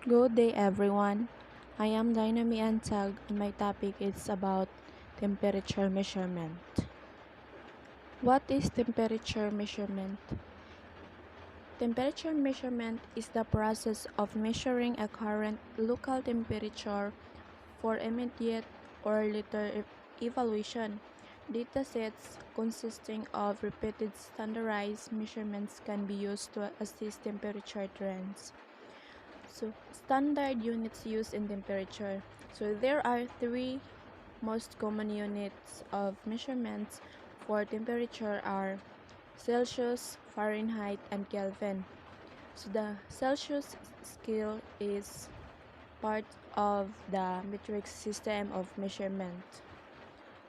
Good day, everyone. I am Dynami Antag, and my topic is about temperature measurement. What is temperature measurement? Temperature measurement is the process of measuring a current local temperature for immediate or later evaluation. Data sets consisting of repeated standardized measurements can be used to assess temperature trends. So, standard units used in temperature. So, there are three most common units of measurements for temperature are Celsius, Fahrenheit, and Kelvin. So, the Celsius scale is part of the metric system of measurement.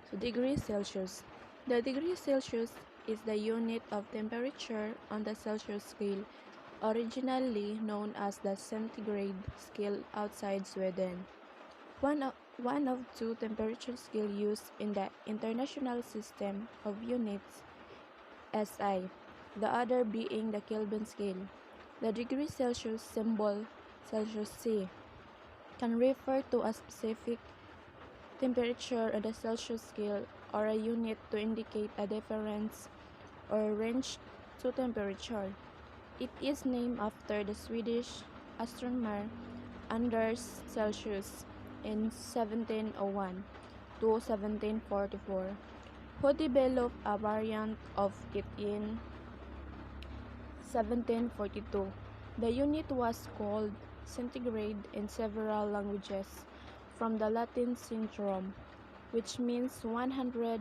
So, degree Celsius. The degree Celsius is the unit of temperature on the Celsius scale, originally known as the centigrade scale outside Sweden. One of two temperature scales used in the International System of Units (SI), the other being the Kelvin scale. The degree Celsius symbol Celsius C can refer to a specific temperature on the Celsius scale or a unit to indicate a difference or range to temperature. It is named after the Swedish astronomer Anders Celsius in 1701 to 1744, who developed a variant of it in 1742. The unit was called centigrade in several languages, from the Latin centrum, which means 100,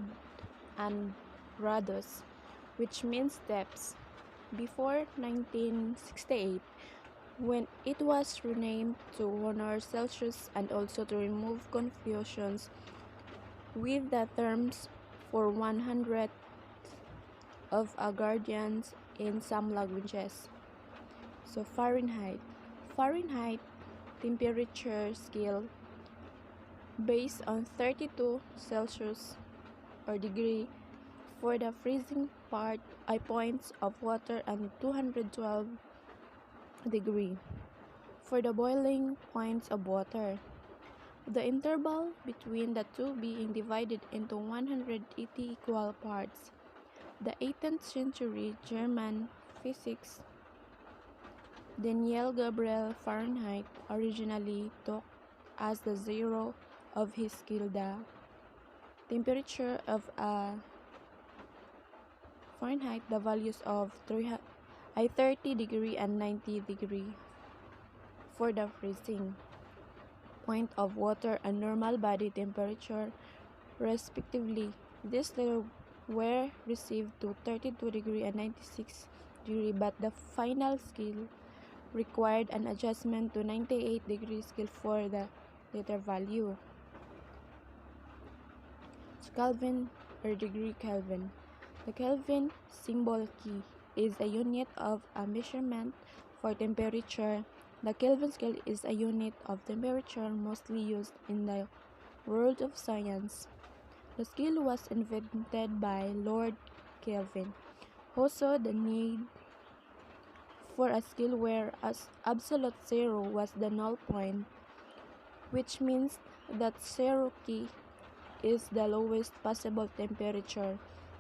and gradus, which means depths. Before 1968, when it was renamed to honor Celsius and also to remove confusions with the terms for 100 of a guardians in some languages. So Fahrenheit temperature scale based on 32 Celsius or degree for the freezing points of water and 212 degree for the boiling points of water. The interval between the two being divided into 180 equal parts. The 18th century German physicist Daniel Gabriel Fahrenheit originally took as the zero of his scale the temperature of a Fahrenheit, the values of 30 degree and 90 degree for the freezing point of water and normal body temperature respectively. These later were received to 32 degree and 96 degree, but the final scale required an adjustment to 98 degree scale for the later value. So Kelvin or degree Kelvin. The Kelvin symbol key is a unit of a measurement for temperature. The Kelvin scale is a unit of temperature mostly used in the world of science. The scale was invented by Lord Kelvin, who saw the need for a scale where absolute zero was the null point, which means that zero key is the lowest possible temperature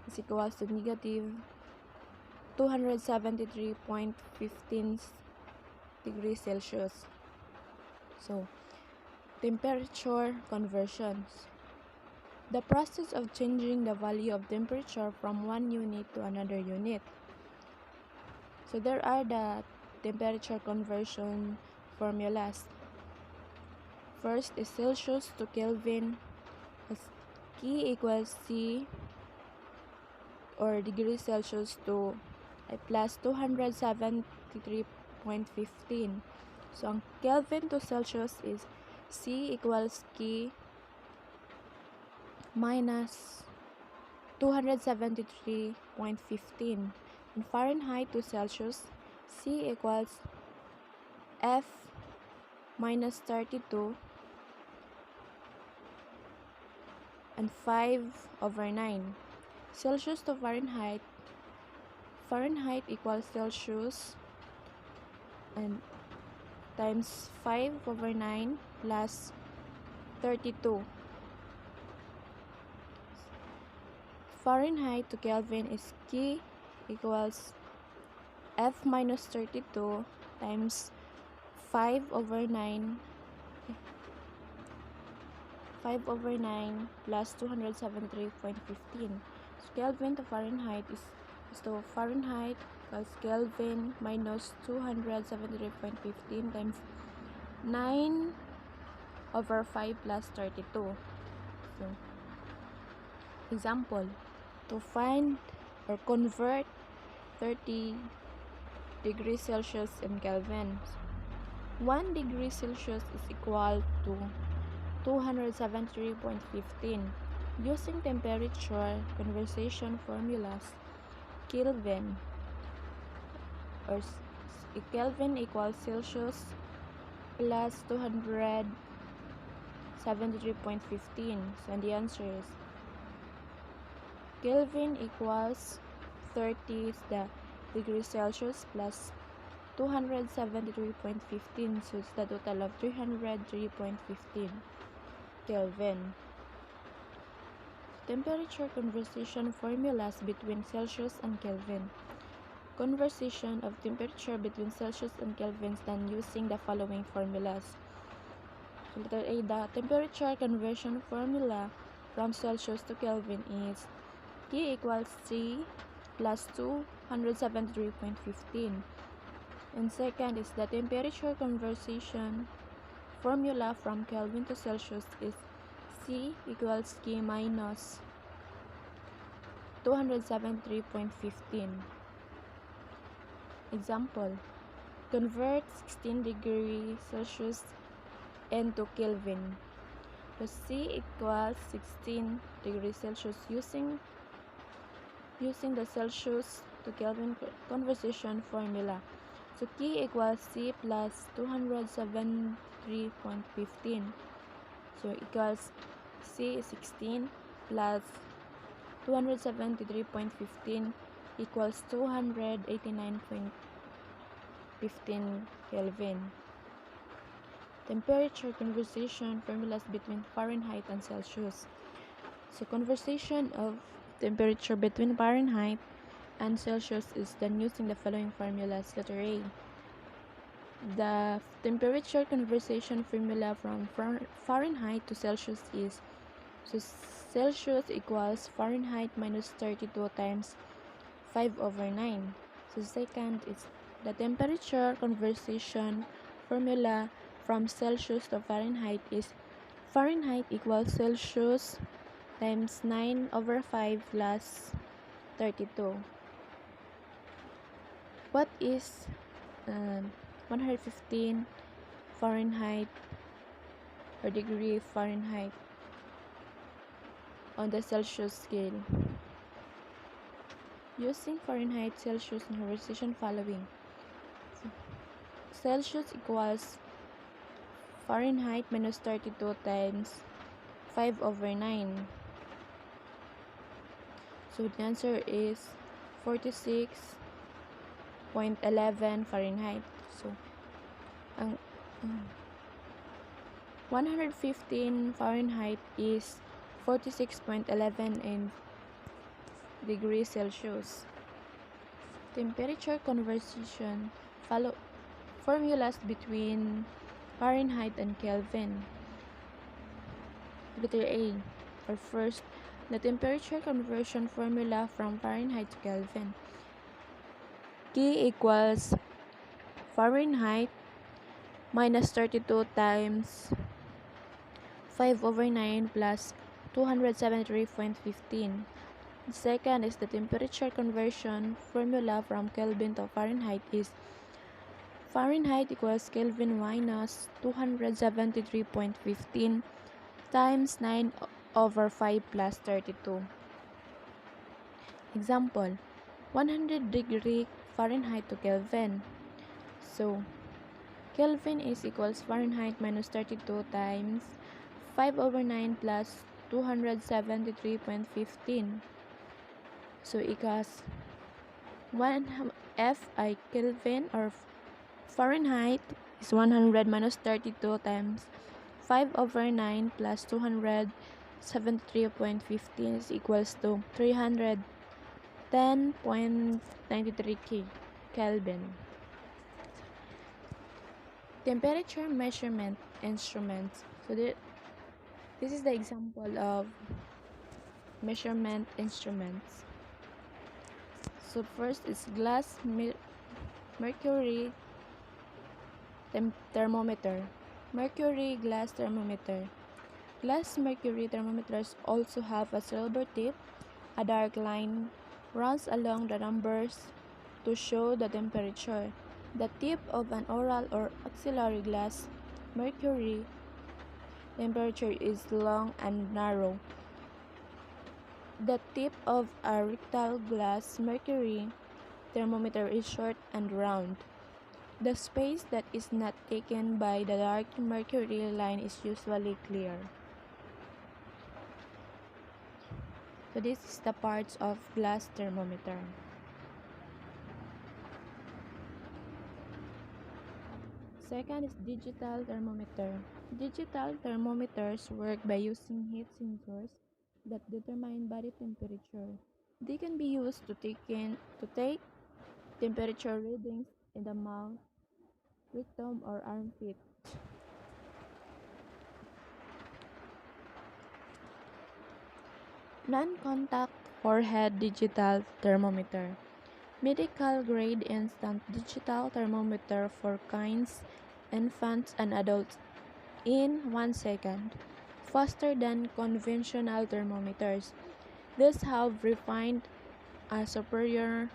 is equals to negative 273.15 degrees Celsius. So, temperature conversions. The process of changing the value of temperature from one unit to another unit. So, there are the temperature conversion formulas. First is Celsius to Kelvin. Key equals C or degrees Celsius to plus 273.15. So, ang Kelvin to Celsius is C equals K minus 273.15. And Fahrenheit to Celsius, C equals F minus 32 and 5/9. Celsius to Fahrenheit, Fahrenheit equals Celsius and times 5 over 9 plus 32. Fahrenheit to Kelvin is K equals F minus 32 times 5 over 9 plus 273.15. So Kelvin to Fahrenheit is to Fahrenheit equals Kelvin minus 273.15 times 9 over 5 plus 32. So, example, to find or convert 30 degrees Celsius in Kelvin. 1 degree Celsius is equal to 273.15. Using temperature conversion formulas, Kelvin equals Celsius plus 273.15. So the answer is Kelvin equals 30 is the degree Celsius plus 273.15, so it's the total of 303.15 Kelvin. Temperature conversion formulas between Celsius and Kelvin. Conversion of temperature between Celsius and Kelvin is done using the following formulas. So letter A, the temperature conversion formula from Celsius to Kelvin is T equals C plus 273.15. And second is the temperature conversion formula from Kelvin to Celsius is C equals K minus 273.15. Example, convert 16 degrees Celsius into Kelvin. So C equals 16 degrees Celsius using the Celsius to Kelvin conversion formula. So K equals C plus 273.15. So equals C is 16 plus 273.15 equals 289.15 Kelvin. Temperature conversion formulas between Fahrenheit and Celsius. So conversion of temperature between Fahrenheit and Celsius is done using the following formulas. Letter A, the temperature conversion formula from Fahrenheit to Celsius is Celsius equals Fahrenheit minus 32 times 5 over 9. So second is the temperature conversion formula from Celsius to Fahrenheit is Fahrenheit equals Celsius times 9 over 5 plus 32. What is 115 Fahrenheit or degree Fahrenheit on the Celsius scale? Using Fahrenheit, Celsius, and conversion following. Celsius equals Fahrenheit minus 32 times 5 over 9. So the answer is 46.11 Fahrenheit. So, ang 115 Fahrenheit is 46.11 in degrees Celsius. Temperature conversion formulas between Fahrenheit and Kelvin. Letter A, or first, the temperature conversion formula from Fahrenheit to Kelvin. K equals Fahrenheit minus 32 times 5 over 9 plus 273.15. The second is the temperature conversion formula from Kelvin to Fahrenheit is Fahrenheit equals Kelvin minus 273.15 times 9 over 5 plus 32. Example, 100 degree Fahrenheit to Kelvin. So, Kelvin is equals Fahrenheit minus 32 times 5 over 9 plus 273.15. So, equals 1 Fi Kelvin or Fahrenheit is 100 minus 32 times 5 over 9 plus 273.15 is equals to 310.93 Kelvin. Temperature measurement instruments. So this is the example of measurement instruments. So first is glass mercury thermometer. Mercury glass thermometer. Glass mercury thermometers also have a silver tip. A dark line runs along the numbers to show the temperature. The tip of an oral or auxiliary glass mercury temperature is long and narrow. The tip of a rectal glass mercury thermometer is short and round. The space that is not taken by the dark mercury line is usually clear. So this is the parts of glass thermometer. Second is digital thermometer. Digital thermometers work by using heat sensors that determine body temperature. They can be used to take temperature readings in the mouth, rectum, or armpit. Non-contact forehead digital thermometer. Medical grade instant digital thermometer for kids, infants, and adults in 1 second, faster than conventional thermometers. These have refined a superior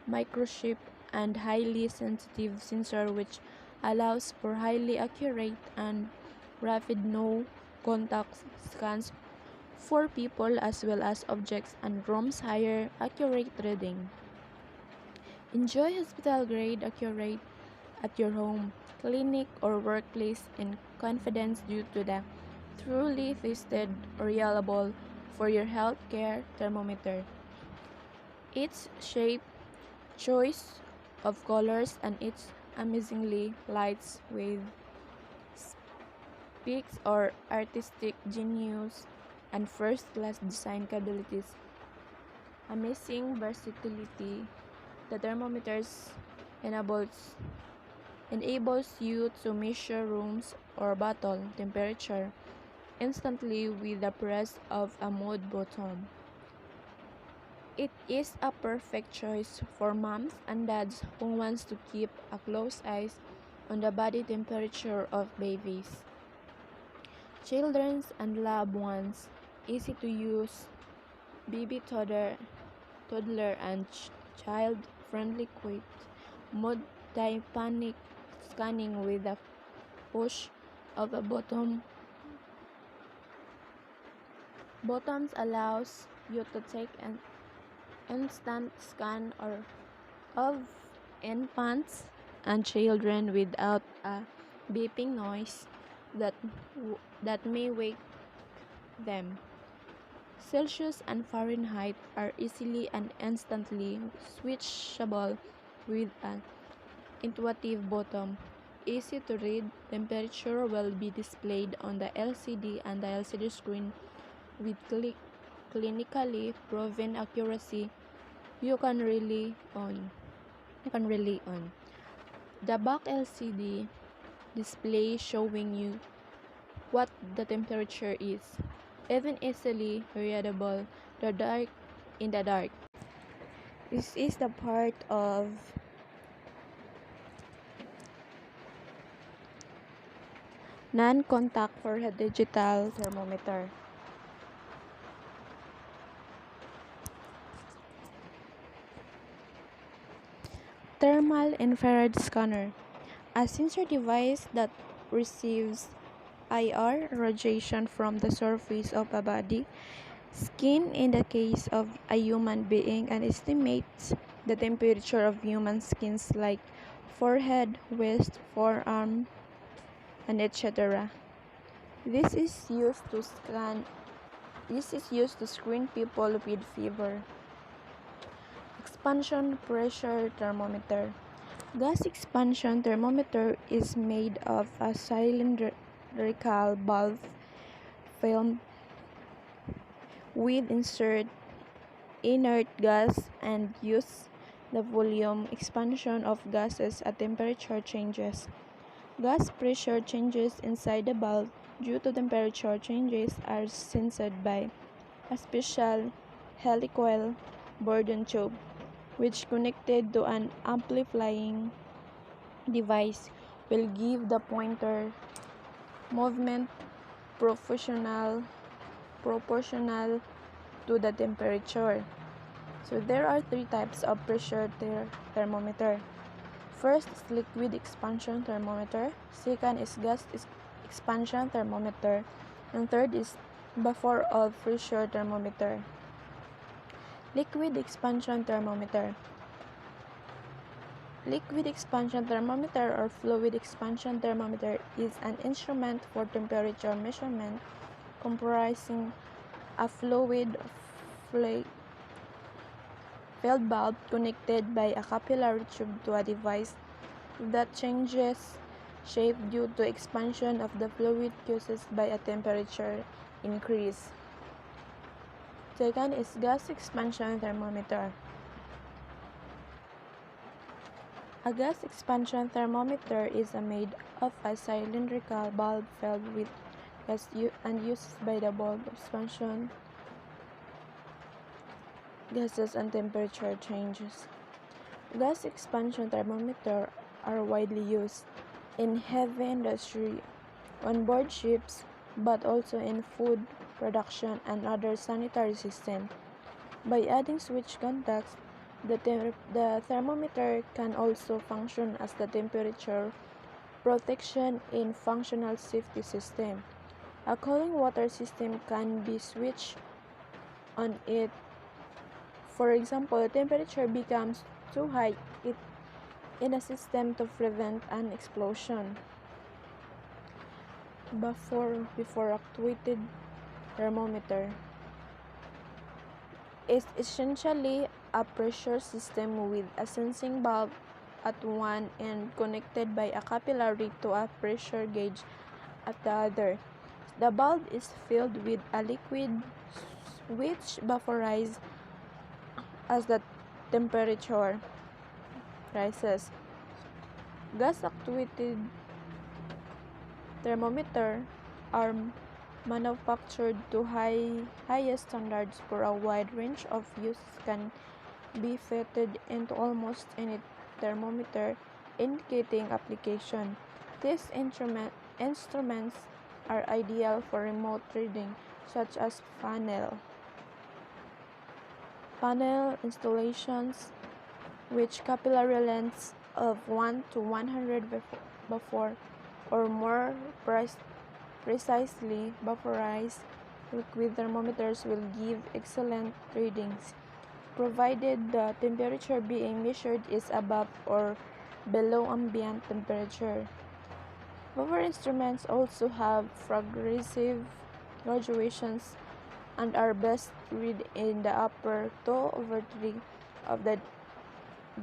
microchip and highly sensitive sensor which allows for highly accurate and rapid no-contact scans for people as well as objects and rooms higher accurate reading. Enjoy hospital-grade accurate at your home, clinic, or workplace in confidence due to the truly tested, reliable for your healthcare thermometer. Its shape, choice of colors, and its amazingly light weight speaks or artistic genius and first-class design capabilities. Amazing versatility. The thermometers enables you to measure rooms or bottle temperature instantly with the press of a mode button. It is a perfect choice for moms and dads who wants to keep a close eye on the body temperature of babies, children, and loved ones. Easy to use, baby toddler and child-friendly quick mode tympanic scanning with the push of a button. Buttons allows you to take an instant scan of infants and children without a beeping noise that may wake them. Celsius and Fahrenheit are easily and instantly switchable with an intuitive button. Easy to read, temperature will be displayed on the LCD and the LCD screen with clinically proven accuracy you can rely on. The back LCD display showing you what the temperature is, even easily readable in the dark. This is the part of non-contact forehead digital thermometer. Thermal infrared scanner. A sensor device that receives IR radiation from the surface of a body, skin in the case of a human being, and estimates the temperature of human skins like forehead, waist, forearm, and etc. This is used to screen people with fever. Expansion pressure thermometer. Gas expansion thermometer is made of a cylindrical bulb film with insert inert gas and use the volume expansion of gases at temperature changes. Gas pressure changes inside the bulb due to temperature changes are sensed by a special helicoil Bourdon tube, which connected to an amplifying device will give the pointer movement proportional to the temperature. So there are three types of pressure thermometer. First is liquid expansion thermometer, second is gas expansion thermometer, and third is vapor of pressure thermometer. Liquid expansion thermometer. Liquid expansion thermometer or fluid expansion thermometer is an instrument for temperature measurement comprising a fluid filled bulb connected by a capillary tube to a device that changes shape due to expansion of the fluid caused by a temperature increase. Second is gas expansion thermometer. A gas expansion thermometer is made of a cylindrical bulb filled with gas and used by the bulb expansion gases and temperature changes. Gas expansion thermometers are widely used in heavy industry, on board ships, but also in food production and other sanitary systems. By adding switch contacts, the thermometer can also function as the temperature protection in functional safety system. A cooling water system can be switched on it. For example, the temperature becomes too high in a system to prevent an explosion. Before actuated thermometer is essentially a pressure system with a sensing bulb at one end connected by a capillary to a pressure gauge at the other. The bulb is filled with a liquid which vaporizes as the temperature rises. Gas actuated thermometers are manufactured to highest standards for a wide range of uses can be fitted into almost any thermometer indicating application. These instruments are ideal for remote reading such as panel installations which capillary lengths of 1 to 100 before or more precisely vaporized liquid thermometers will give excellent readings, provided the temperature being measured is above or below ambient temperature. Vapor instruments also have progressive graduations and are best read in the upper 2/3 of the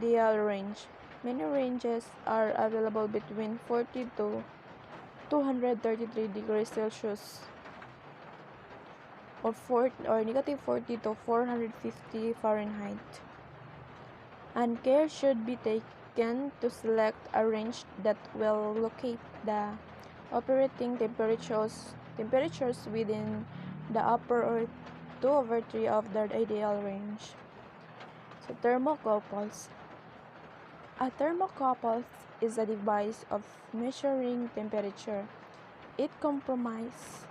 dial range. Many ranges are available between 40 to 233 degrees Celsius or -40 to 450 Fahrenheit. And care should be taken to select a range that will locate the operating temperatures within the upper or 2/3 of the ideal range. So thermocouples. A thermocouple is a device of measuring temperature. It comprises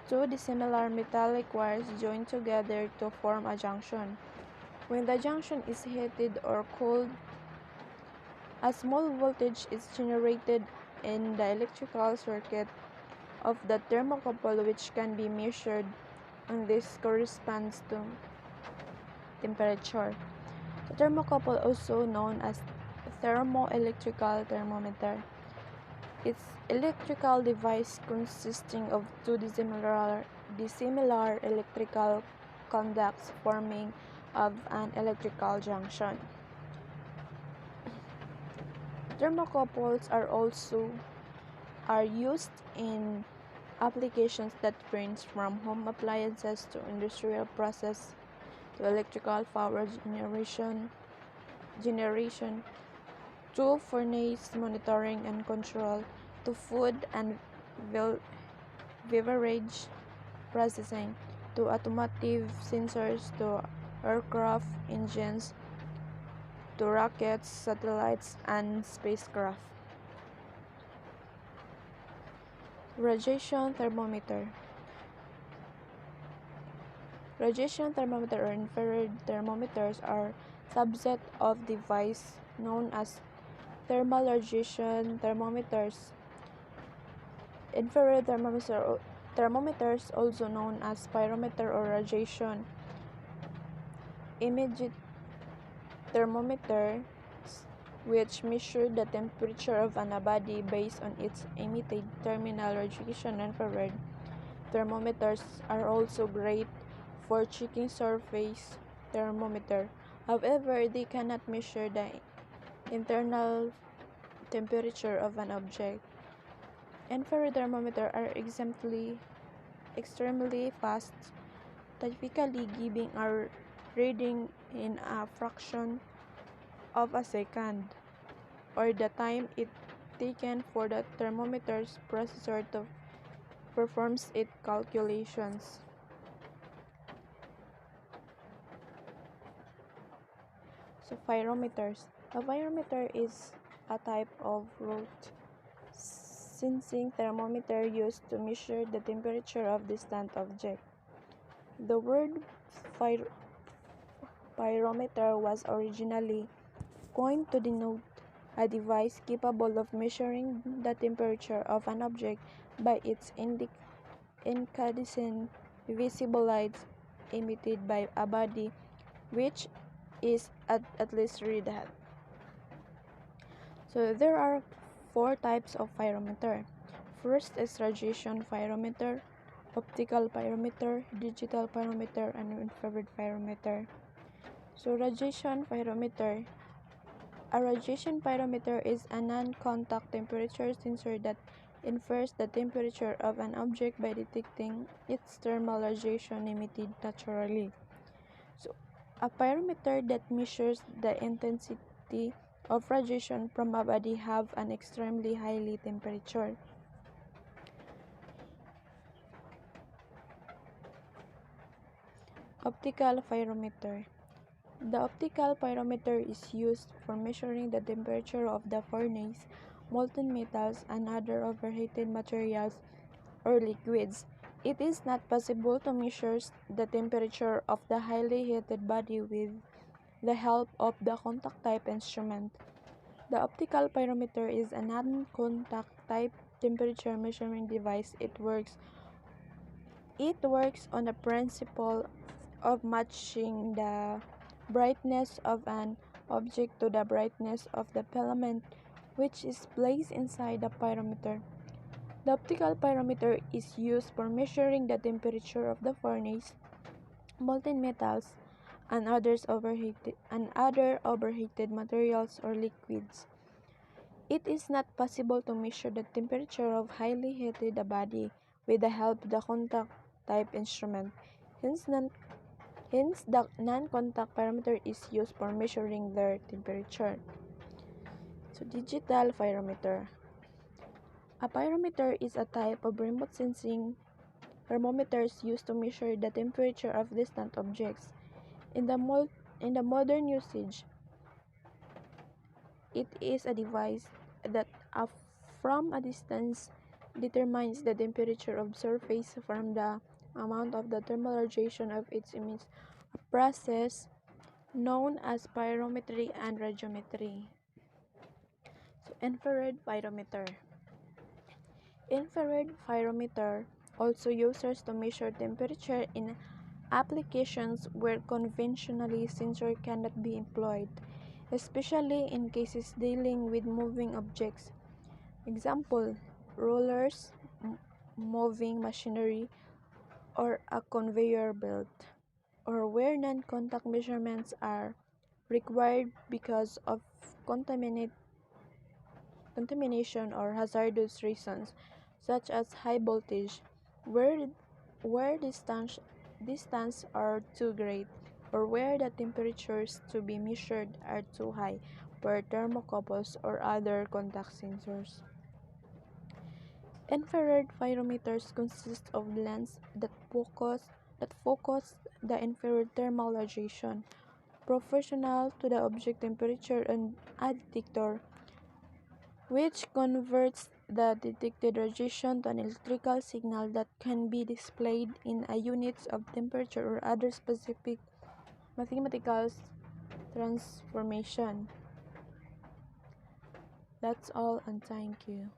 two dissimilar metallic wires joined together to form a junction. When the junction is heated or cooled, a small voltage is generated in the electrical circuit of the thermocouple which can be measured, and this corresponds to temperature. The thermocouple, also known as thermoelectrical thermometer, is electrical device consisting of two dissimilar electrical conducts forming of an electrical junction. Thermocouples are used in applications that range from home appliances to industrial process to electrical power generation to furnace monitoring and control to food and beverage processing to automotive sensors to aircraft engines to rockets, satellites, and spacecraft. Radiation thermometer. Radiation thermometer or infrared thermometers are subset of device known as thermal radiation thermometers. Infrared thermometers, also known as pyrometer or radiation immediate thermometer, which measure the temperature of a body based on its emitted terminal radiation. Infrared thermometers are also great for checking surface thermometer. However, they cannot measure the internal temperature of an object. Infrared thermometers are extremely fast, typically giving a reading in a fraction of a second, or the time it taken for the thermometer's processor to perform its calculations. So, pyrometers. A pyrometer is a type of rote sensing thermometer used to measure the temperature of distant object. The word pyrometer was originally coined to denote a device capable of measuring the temperature of an object by its incandescent visible light emitted by a body which is at least red hot. So there are four types of pyrometer. First is radiation pyrometer, optical pyrometer, digital pyrometer, and infrared pyrometer. So radiation pyrometer. A radiation pyrometer is a non-contact temperature sensor that infers the temperature of an object by detecting its thermal radiation emitted naturally. So, a pyrometer that measures the intensity of radiation from a body have an extremely high temperature. Optical pyrometer. The optical pyrometer is used for measuring the temperature of the furnace, molten metals, and other overheated materials or liquids. It is not possible to measure the temperature of the highly heated body with the help of the contact type instrument. The optical pyrometer is a non-contact type temperature measuring device. It works on the principle of matching the brightness of an object to the brightness of the filament which is placed inside the pyrometer. The optical pyrometer is used for measuring the temperature of the furnace, molten metals, and other overheated materials or liquids. It is not possible to measure the temperature of highly heated body with the help of the contact type instrument. Hence, the non-contact pyrometer is used for measuring their temperature. So, digital pyrometer. A pyrometer is a type of remote sensing thermometers used to measure the temperature of distant objects. In the modern usage, it is a device that from a distance determines the temperature of surface from the amount of the thermal radiation of its image, a process known as pyrometry and radiometry. So, infrared pyrometer. Infrared pyrometer also uses to measure temperature in applications where conventionally sensor cannot be employed, especially in cases dealing with moving objects. Example, rollers, moving machinery, or a conveyor belt. or where non-contact measurements are required because of contamination or hazardous reasons, such as high voltage, where, where distance are too great, or where the temperatures to be measured are too high for thermocouples or other contact sensors. Infrared pyrometers consist of lenses that focus the infrared thermal radiation proportional to the object temperature and a detector which converts the detected radiation to an electrical signal that can be displayed in a units of temperature or other specific mathematical transformation. That's all and thank you.